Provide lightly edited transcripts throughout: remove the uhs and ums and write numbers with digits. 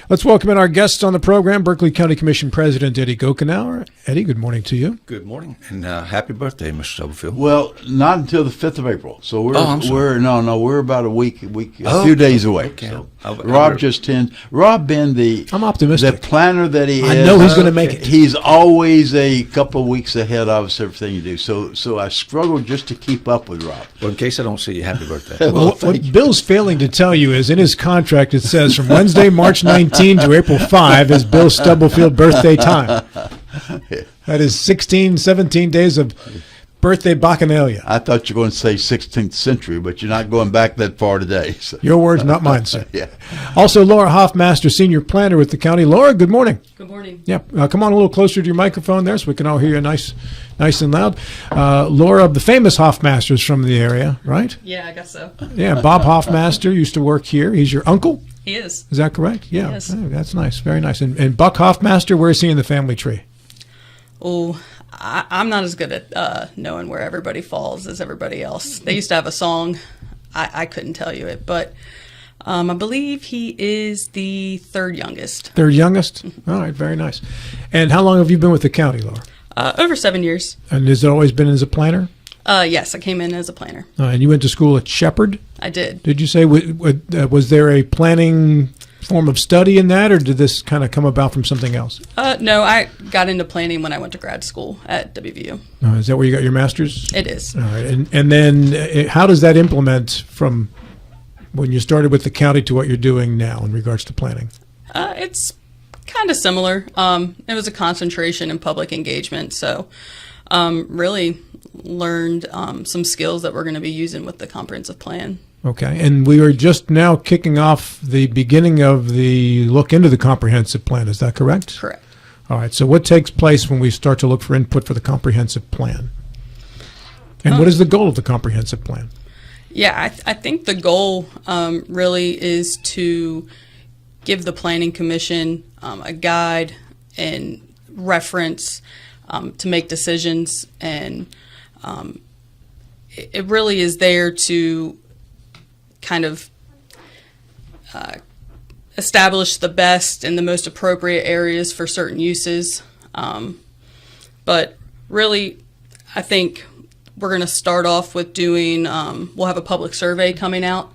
Let's welcome in our guests on the program, Berkeley County Commission President Eddie Gochenour. Eddie, good morning to you. Good morning, and happy birthday, Mr. Stubblefield. Well, not until the 5th of April. So we're about a few days away. Okay. So Rob being the I'm optimistic. The planner that he is. I know he's going to make it. He's always a couple of weeks ahead of us, everything you do. So I struggle just to keep up with Rob. Well, in case I don't see you, happy birthday. Well, what Bill's failing to tell you is in his contract it says from Wednesday, March 19 to April 5 is Bill Stubblefield birthday time. That is 16, 17 days of birthday bacchanalia. I thought you were going to say 16th century, but you're not going back that far today. So. Your words, not mine, sir. Yeah. Also, Laura Hoffmaster, Senior Planner with the county. Laura, good morning. Good morning. Yeah, come on a little closer to your microphone there so we can all hear you nice and loud. Laura, the famous Hoffmasters from the area, right? Yeah, I guess so. Yeah, Bob Hoffmaster used to work here. He's your uncle? He is. Is that correct? Yeah. Yes. Oh, that's nice. Very nice. And Buck Hoffmaster, where is he in the family tree? Oh, I'm not as good at knowing where everybody falls as everybody else. They used to have a song. I couldn't tell you it, but I believe he is the third youngest. Third youngest? All right, very nice. And how long have you been with the county, Laura? Over 7 years. And has it always been as a planner? Yes, I came in as a planner. And you went to school at Shepherd? I did. Did you say, was there a planning form of study in that, or did this kind of come about from something else? No, I got into planning when I went to grad school at WVU. Is that where you got your master's? It is. All right. And then how does that implement from when you started with the county to what you're doing now in regards to planning? It's kind of similar. It was a concentration in public engagement, so really learned some skills that we're going to be using with the comprehensive plan. Okay, and we are just now kicking off the beginning of the look into the comprehensive plan. Is that correct? Correct. All right, so what takes place when we start to look for input for the comprehensive plan? And what is the goal of the comprehensive plan? Yeah, I think the goal really is to give the Planning Commission a guide and reference to make decisions, and it really is there to kind of establish the best and the most appropriate areas for certain uses. But really, I think we're going to start off with doing, we'll have a public survey coming out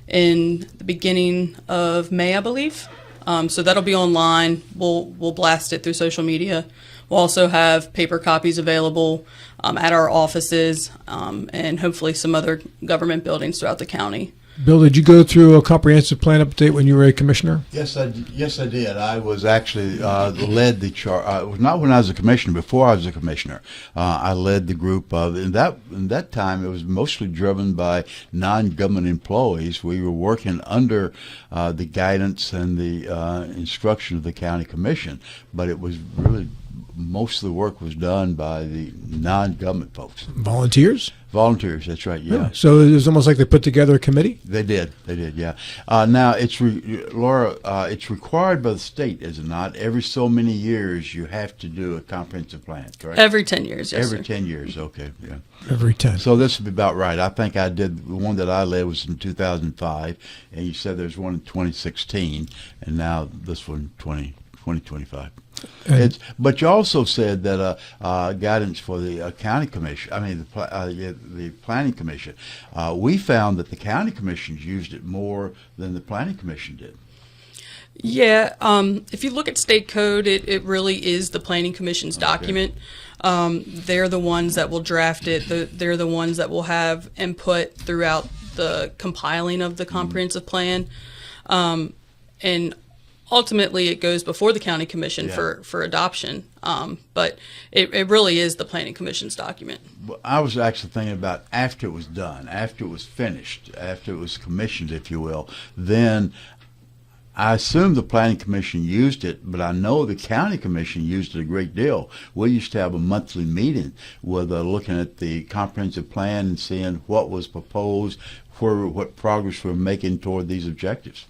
in the beginning of May, I believe. So that'll be online. We'll blast it through social media. We'll also have paper copies available at our offices and hopefully some other government buildings throughout the county. Bill, did you go through a comprehensive plan update when you were a commissioner? Yes, I did. I was actually led the charge. Not when I was a commissioner. Before I was a commissioner, I led the group of. In that time, it was mostly driven by non-government employees. We were working under the guidance and the instruction of the county commission, but it was really most of the work was done by the non-government folks. Volunteers? Volunteers, that's right, yeah. So it was almost like they put together a committee? They did, yeah. Now, Laura, it's required by the state, is it not? Every so many years you have to do a comprehensive plan, correct? Every 10 years, yes, Every sir. 10 years, okay, yeah. Every 10. So this would be about right. I think I did, the one that I led was in 2005, and you said there's one in 2016, and now this one 2025. But you also said that guidance for the county commission, the planning commission, we found that the county commissions used it more than the planning commission did. Yeah, if you look at state code, it really is the planning commission's document. They're the ones that will draft it. They're the ones that will have input throughout the compiling of the comprehensive plan. And ultimately, it goes before the county commission for adoption, but it really is the planning commission's document. Well, I was actually thinking about after it was done, after it was finished, after it was commissioned, if you will, then I assume the planning commission used it, but I know the county commission used it a great deal. We used to have a monthly meeting with looking at the comprehensive plan and seeing what was proposed, what progress we're making toward these objectives.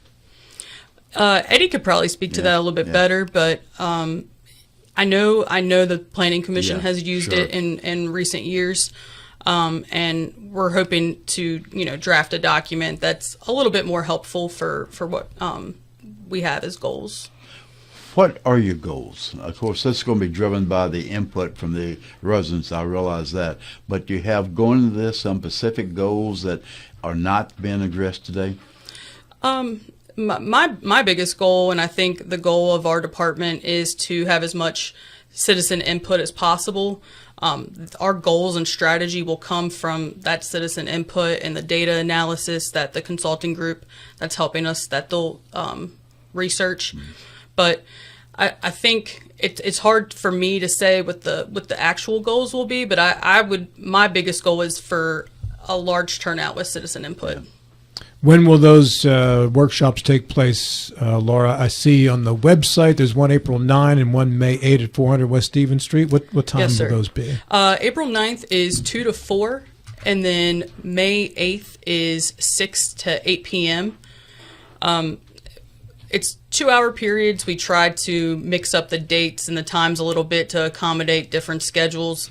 Eddie could probably speak to that a little bit better, but I know the Planning Commission has used it in recent years, and we're we have as goals. What are your goals? Of course, that's going to be driven by the input from the residents. I realize that. But do you have going into this some specific goals that are not being addressed today? My biggest goal, and I think the goal of our department, is to have as much citizen input as possible. Our goals and strategy will come from that citizen input and the data analysis that the consulting group that's helping us, that they'll research. But I think it's hard for me to say what the actual goals will be, but my biggest goal is for a large turnout with citizen input. Yeah. When will those workshops take place, Laura? I see on the website there's one April 9 and one May 8 at 400 West Stevens Street. What time Yes, will sir. those be? April 9th is 2 to 4, and then May 8th is 6 to 8 p.m. It's 2-hour periods. We tried to mix up the dates and the times a little bit to accommodate different schedules.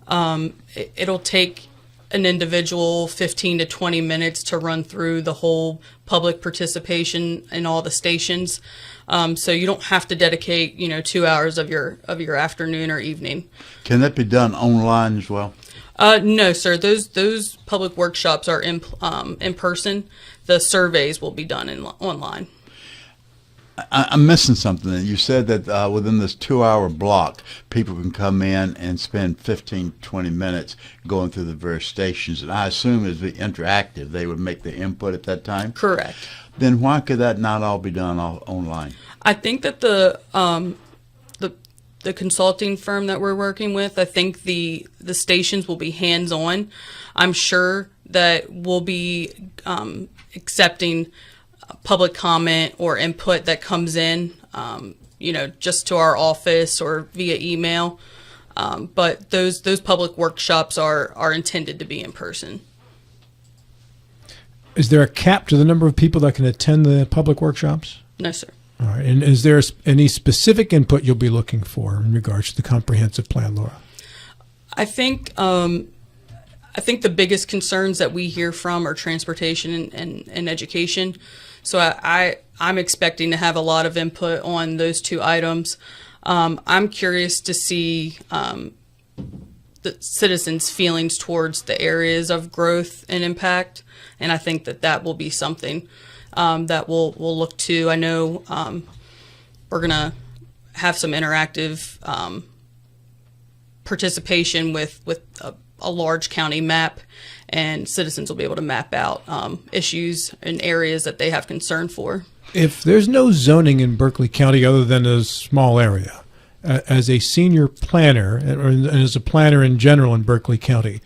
It'll take an individual 15 to 20 minutes to run through the whole public participation in all the stations. So you don't have to dedicate, 2 hours of your afternoon or evening. Can that be done online as well? No, sir. Those public workshops are in person. The surveys will be done online. I'm missing something. You said that within this 2-hour block, people can come in and spend 15, 20 minutes going through the various stations. And I assume it'd be interactive. They would make the input at that time? Correct. Then why could that not all be done online? I think that the consulting firm that we're working with, I think the stations will be hands-on. I'm sure that we'll be accepting public comment or input that comes in, just to our office or via email. But those public workshops are intended to be in person. Is there a cap to the number of people that can attend the public workshops? No, sir. All right. And is there any specific input you'll be looking for in regards to the comprehensive plan, Laura? I think the biggest concerns that we hear from are transportation and education. So I'm expecting to have a lot of input on those two items. I'm curious to see the citizens' feelings towards the areas of growth and impact, and I think that will be something that we'll look to. I know we're going to have some interactive participation with a large county map, and citizens will be able to map out issues and areas that they have concern for. If there's no zoning in Berkeley County other than a small area, as a senior planner and as a planner in general in Berkeley County,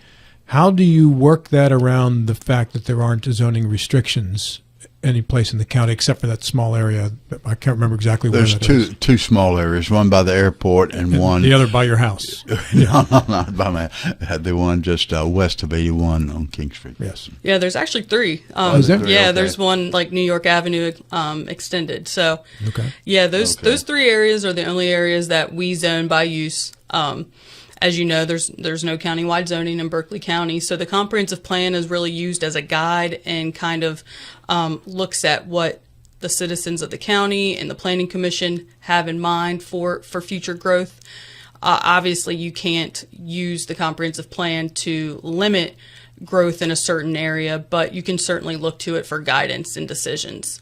how do you work that around the fact that there aren't zoning restrictions any place in the county except for that small area? I can't remember exactly where There's that is. two small areas, one by the airport and one... The other by your house. No, not by my... The one just west of 81 on King Street. Yes. Yeah, there's actually 3. Is there? Yeah, Okay. there's one like New York Avenue extended. So, Okay. yeah, those 3 areas are the only areas that we zone by use. As you know, there's no countywide zoning in Berkeley County, so the comprehensive plan is really used as a guide and kind of looks at what the citizens of the county and the Planning Commission have in mind for future growth. Obviously, you can't use the comprehensive plan to limit growth in a certain area, but you can certainly look to it for guidance and decisions.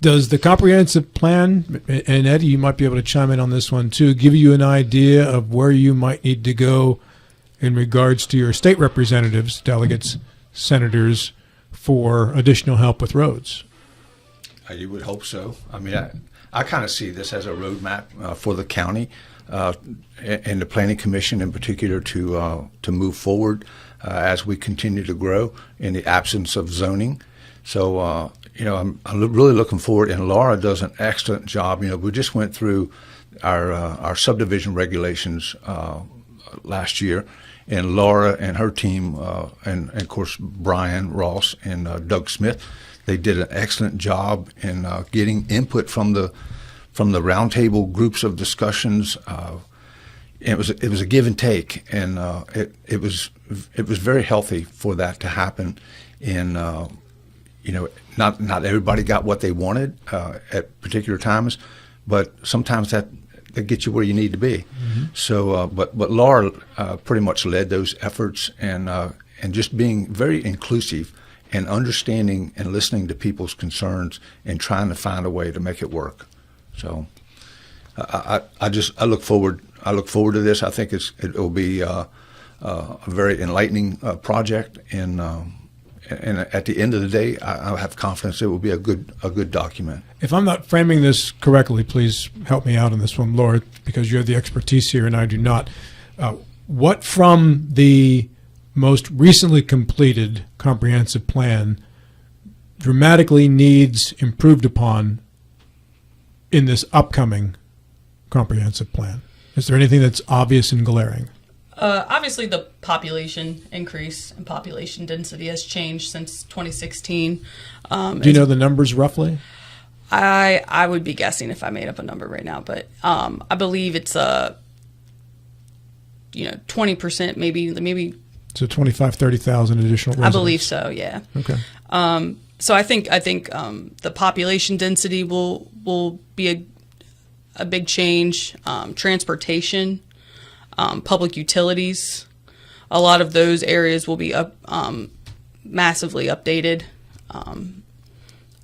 Does the comprehensive plan, and Eddie, you might be able to chime in on this one too, give you an idea of where you might need to go in regards to your state representatives, delegates, senators, for additional help with roads? You would hope so. I mean, I kind of see this as a roadmap for the county and the Planning Commission in particular to move forward as we continue to grow in the absence of zoning. So, I'm really looking forward, and Laura does an excellent job. We just went through our subdivision regulations last year, and Laura and her team, and of course Brian Ross and Doug Smith, they did an excellent job in getting input from the roundtable groups of discussions. It was a give and take, and it was very healthy for that to happen. And not everybody got what they wanted at particular times, but sometimes that gets you where you need to be. Mm-hmm. So, but Laura pretty much led those efforts, and just being very inclusive and understanding and listening to people's concerns and trying to find a way to make it work. So, I look forward to this. I think it will be a very enlightening project, and at the end of the day, I have confidence it will be a good document. If I'm not framing this correctly, please help me out on this one, Laura, because you have the expertise here and I do not. What from the most recently completed comprehensive plan dramatically needs improved upon in this upcoming comprehensive plan? Is there anything that's obvious and glaring? Obviously, the population increase and population density has changed since 2016. Do you know the numbers roughly? I would be guessing if I made up a number right now, but I believe it's 20%, maybe. So 25,000, 30,000 additional residents. I believe so. Yeah. Okay. So I think the population density will be a big change. Transportation. Public utilities, a lot of those areas will be massively updated.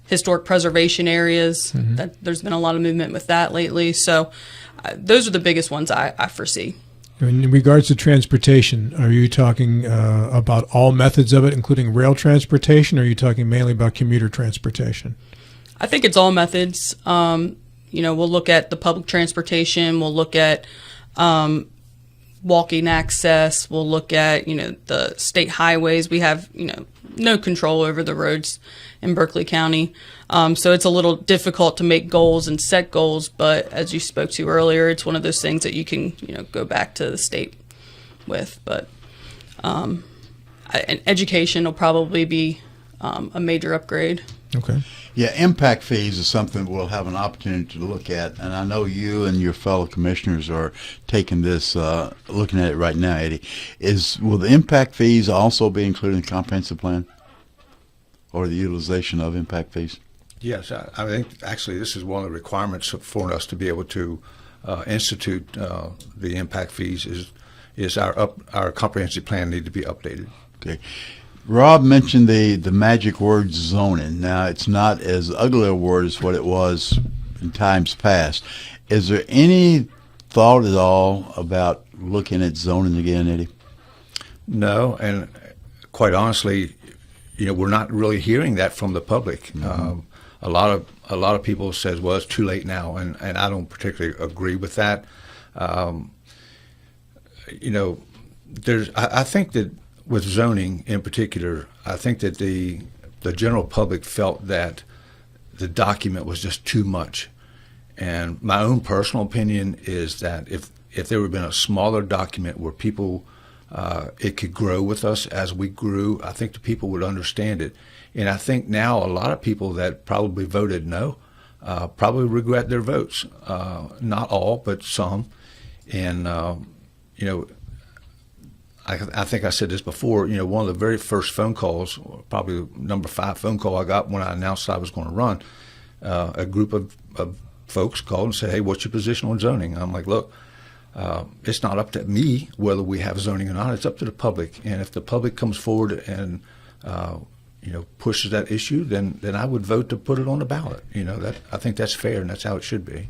Historic preservation areas, there's been a lot of movement with that lately. So those are the biggest ones I foresee. In regards to transportation, are you talking about all methods of it, including rail transportation, or are you talking mainly about commuter transportation? I think it's all methods. We'll look at the public transportation. We'll look at walking access. We'll look at, the state highways. We have, no control over the roads in Berkeley County. So it's a little difficult to make goals and set goals. But as you spoke to earlier, it's one of those things that you can, go back to the state with. But and education will probably be a major upgrade. Okay. Yeah, impact fees is something we'll have an opportunity to look at, and I know you and your fellow commissioners are taking this, looking at it right now, Eddie. Will the impact fees also be included in the comprehensive plan, or the utilization of impact fees? Yes, I think actually this is one of the requirements for us to be able to institute the impact fees. Is our comprehensive plan need to be updated? Okay. Rob mentioned the magic word zoning. Now, it's not as ugly a word as what it was in times past. Is there any thought at all about looking at zoning again, Eddie? No, and quite honestly, we're not really hearing that from the public. Mm-hmm. A lot of people says, well, it's too late now, and I don't particularly agree with that. I think that with zoning in particular, I think that the general public felt that the document was just too much. And my own personal opinion is that if there would have been a smaller document where people, it could grow with us as we grew, I think the people would understand it. And I think now a lot of people that probably voted no probably regret their votes. Not all, but some. And, I think I said this before, one of the very first phone calls, probably number 5 phone call I got when I announced I was going to run, a group of folks called and said, hey, what's your position on zoning? And I'm like, look, it's not up to me whether we have zoning or not. It's up to the public. And if the public comes forward and, pushes that issue, then I would vote to put it on the ballot. I think that's fair, and that's how it should be.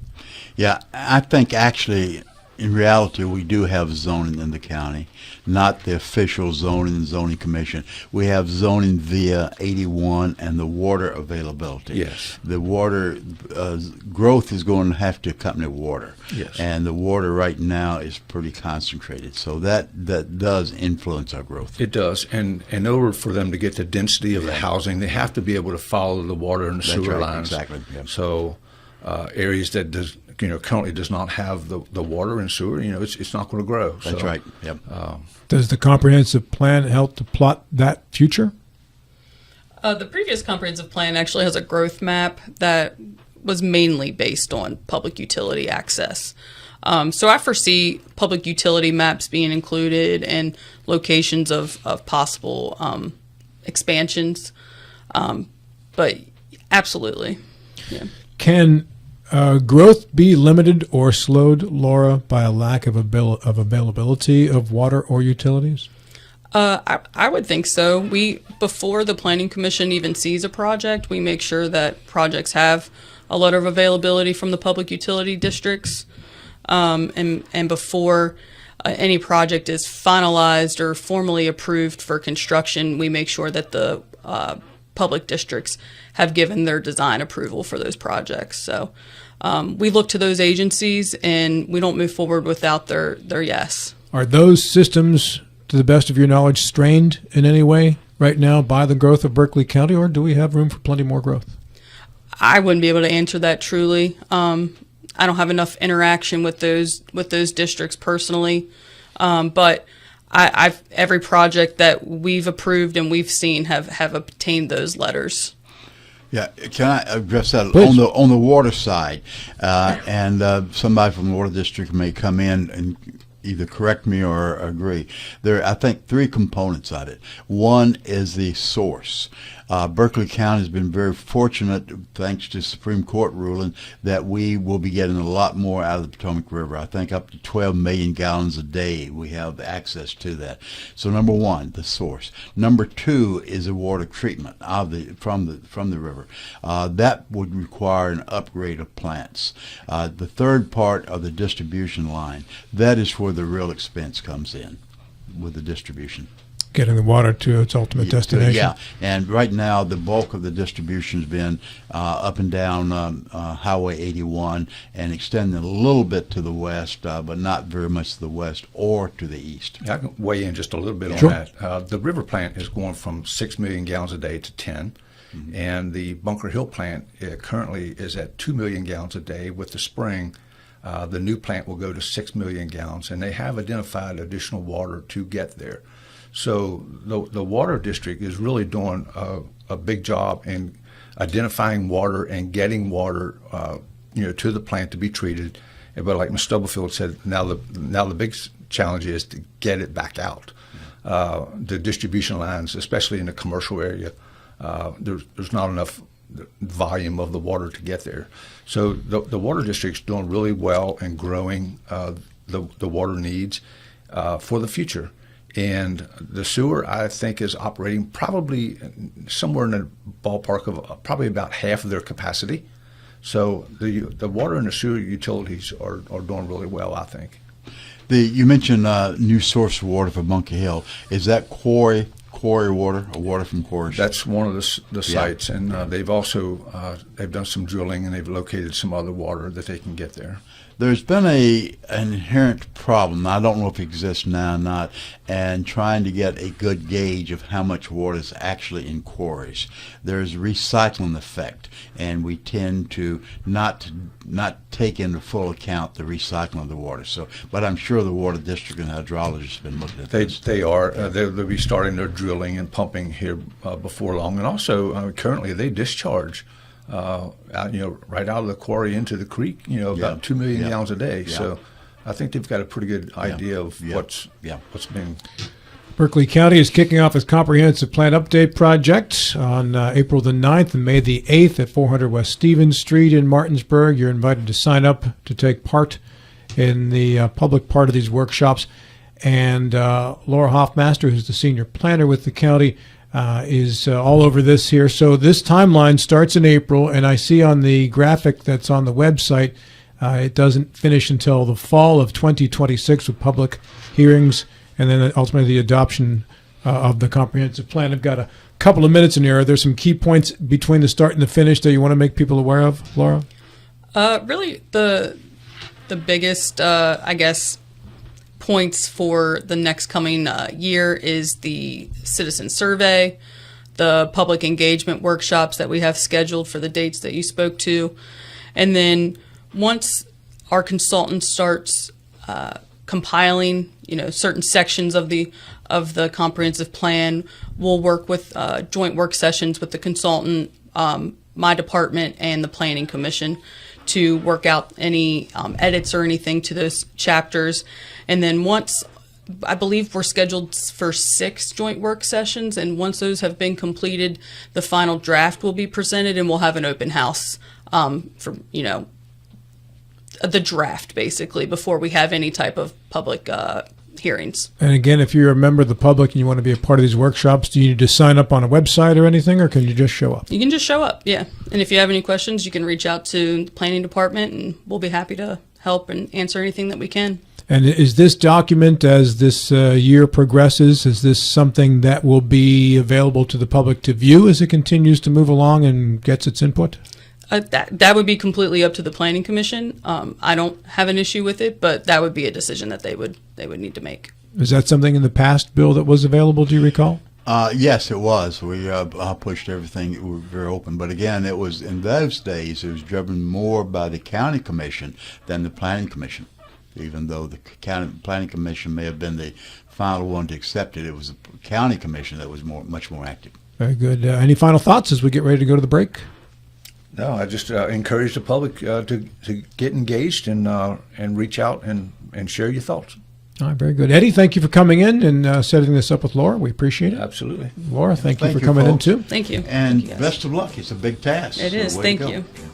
Yeah, I think actually, in reality, we do have zoning in the county, not the official zoning commission. We have zoning via 81 and the water availability. Yes. The water growth is going to have to accompany water. Yes. And the water right now is pretty concentrated, so that does influence our growth. It does, and in order for them to get the density of the housing, they have to be able to follow the water and the sewer lines. Exactly. Yep. So areas that currently does not have the water and sewer, it's not going to grow. That's right. Yep. Does the comprehensive plan help to plot that future? The previous comprehensive plan actually has a growth map that was mainly based on public utility access. So I foresee public utility maps being included and locations of possible expansions. but absolutely. Yeah. Can growth be limited or slowed, Laura, by a lack of availability of water or utilities? I would think so. Before the Planning Commission even sees a project, we make sure that projects have a letter of availability from the public utility districts, and before any project is finalized or formally approved for construction, we make sure that the public districts have given their design approval for those projects. So we look to those agencies, and we don't move forward without their yes. Are those systems, to the best of your knowledge, strained in any way right now by the growth of Berkeley County, or do we have room for plenty more growth? I wouldn't be able to answer that truly. I don't have enough interaction with those districts personally, but every project that we've approved and we've seen have obtained those letters. Yeah, can I address that Please. on the water side? And somebody from the water district may come in and either correct me or agree. There are, I think, three components of it. One is the source. Berkeley County has been very fortunate, thanks to Supreme Court ruling, that we will be getting a lot more out of the Potomac River. I think up to 12 million gallons a day we have access to that. So number one, the source. Number two is the water treatment from the river. That would require an upgrade of plants. The third part of the distribution line, that is where the real expense comes in with the distribution. Getting the water to its ultimate destination. Yeah, and right now the bulk of the distribution has been up and down Highway 81 and extending a little bit to the west, but not very much to the west or to the east. I can weigh in just a little bit on Sure. that. The river plant is going from 6 million gallons a day to 10, and the Bunker Hill plant currently is at 2 million gallons a day. With the spring, the new plant will go to 6 million gallons, and they have identified additional water to get there. So the water district is really doing a big job in identifying water and getting water, to the plant to be treated. But like Ms. Stubblefield said, now the big challenge is to get it back out. The distribution lines, especially in the commercial area, there's not enough volume of the water to get there. So the water district's doing really well in growing the water needs for the future. And the sewer, I think, is operating probably somewhere in the ballpark of probably about half of their capacity. So the water and the sewer utilities are doing really well, I think. You mentioned new source of water for Bunker Hill. Is that quarry water or water from quarries? That's one of the sites, and they've also they've done some drilling and they've located some other water that they can get there. There's been an inherent problem, I don't know if it exists now or not, and trying to get a good gauge of how much water is actually in quarries. There's a recycling effect, and we tend to not take into full account the recycling of the water. So, but I'm sure the water district and hydrologists have been looking at this. They are. They'll be starting their drilling and pumping here before long, and also currently they discharge right out of the quarry into the creek, about 2 million gallons a day. Yeah. So I think they've got a pretty good idea of what's being. Berkeley County is kicking off its comprehensive plan update project on April the 9th and May the 8th at 400 West Stevens Street in Martinsburg. You're invited to sign up to take part in the public part of these workshops. And Laura Hoffmaster, who's the senior planner with the county, is all over this here. So this timeline starts in April, and I see on the graphic that's on the website, it doesn't finish until the fall of 2026 with public hearings and then ultimately the adoption of the comprehensive plan. I've got a couple of minutes in here. Are there some key points between the start and the finish that you want to make people aware of, Laura? Really, the biggest, points for the next coming year is the citizen survey, the public engagement workshops that we have scheduled for the dates that you spoke to, and then once our consultant starts compiling, certain sections of the comprehensive plan, we'll work with joint work sessions with the consultant, my department, and the Planning Commission to work out any edits or anything to those chapters. And then once I believe we're scheduled for 6 joint work sessions, and once those have been completed, the final draft will be presented, and we'll have an open house for, the draft, basically, before we have any type of public hearings. And again, if you're a member of the public and you want to be a part of these workshops, do you need to sign up on a website or anything, or can you just show up? You can just show up, yeah. And if you have any questions, you can reach out to the planning department, and we'll be happy to help and answer anything that we can. And is this document, as this year progresses, is this something that will be available to the public to view as it continues to move along and gets its input? That would be completely up to the planning commission. I don't have an issue with it, but that would be a decision that they would need to make. Is that something in the past, Bill, that was available? Do you recall? Yes, it was. We pushed everything. We were very open. But again, it was in those days, it was driven more by the county commission than the planning commission. Even though the county planning commission may have been the final one to accept it, it was the county commission that was much more active. Very good. Any final thoughts as we get ready to go to the break? No, I just encourage the public to get engaged and reach out and share your thoughts. All right, very good. Eddie, thank you for coming in and setting this up with Laura. We appreciate it. Absolutely. Laura, thank you for coming in, too. Thank you. And Thank you, guys. best of luck. It's a big task. It is. So way Thank to go. you.